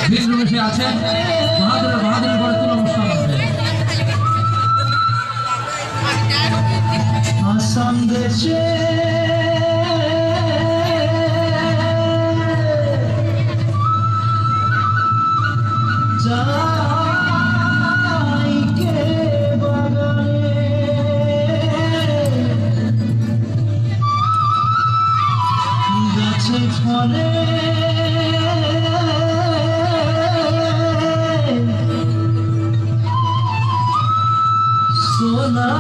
ভিন্ন বসে আছেন বাহাদুর করে তুলো অনুষ্ঠান আসাম দেশে যাইকে বাগানে গাছে ফলে সোনা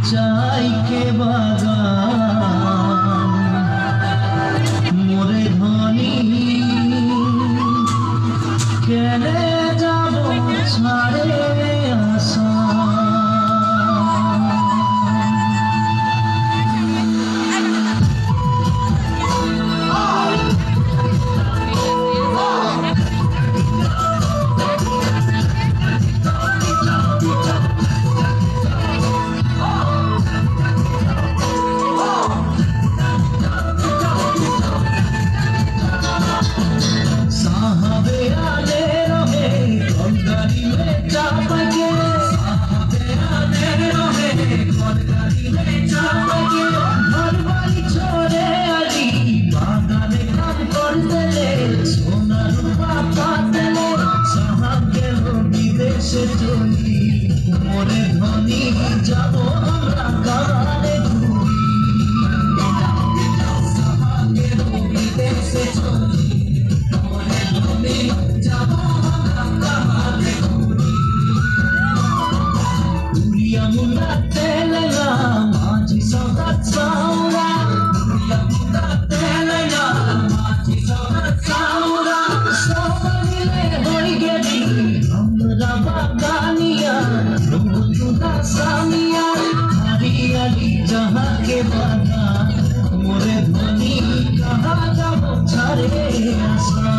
চাইকে বাগান মোরে ধনী কেনে যাব ছাড়ে আসা মোরে ধনী যাব আমরা গানে বিদেশে চলি মোরে ধনী যাব আমরা গানে উড়িয়া মুন্ডা তেলেনা মাঝি সৌদাত সাউরা উড়িয়া মুন্ডা তেলেনা মাঝি সৌদাত সাউরা সবাই মিলে হই গেলি আমরা বাগানিয়া রঙুনা সামিয়া হরিয়ালি যাহাকে বাগা মোরে ধনী কাহা যাব ছাড়ে আসা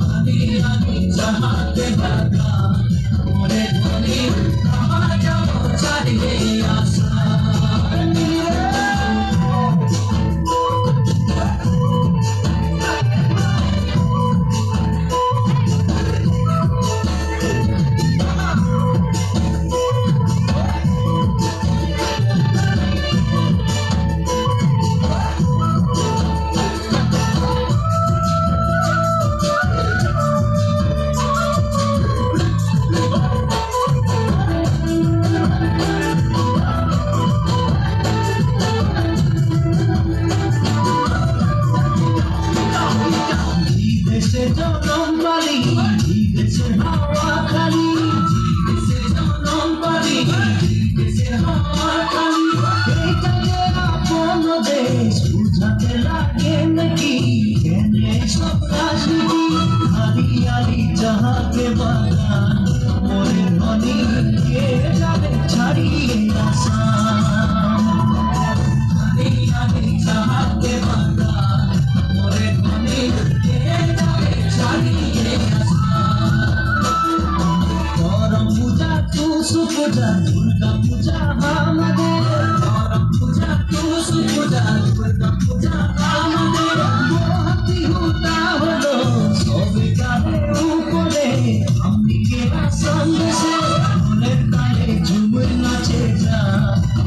হরিয়ালি যাহাকে বাগা মোরে ধনী কাহা যাব ছাড়ে আসা বিদেশে জনম বাড়ি বিদেশে হাওয়া খালি বিদেশে জনম বাড়ি বিদেশে হাওয়া খালি এইটা যে আপন দেশ বুঝাতে লাগে নাকি কেনে সব রাজনীতি হরিয়ালি যাহাকে বাগান মোরে ধনী কে যাবে ছাড়িয়ে আসা হরিয়ালি যাহাকে বাগান মোরে ধনী করম পূজা টুসু পূজা দুর্গা পূজা আমাদের করম পূজা টুসু পূজা দুর্গা পূজা আমাদের মহাতি হুতা হলো সবে কালে উপরে আমি কেনা সন্দেশে মনের তালে ঝুমুর নাচে যা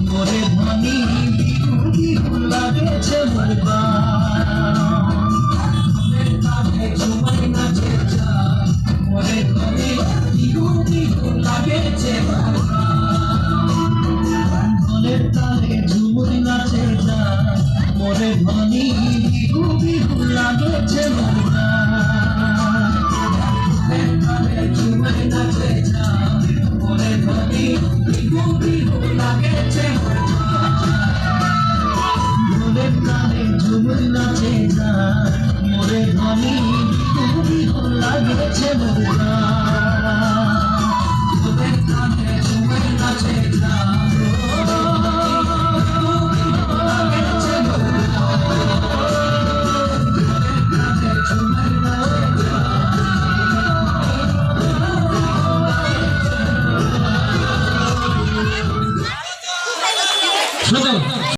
মোরে ধনী বিহু বিহু লাগেছে মরবা মোরে ধনী বিহু বিহু লাগেছে ঢোলের তালে ঝুমুর নাচে যা মোরে ধনী বিহু বিহু লাগেছে ঝুমুর নাচে যা মোরে ধনী বিহু বিহু লাগেছে ঢোলের তালে ঝুমুর নাচে যা মোরে ধনী বিহু বিহু লাগেছে মোরে নতুন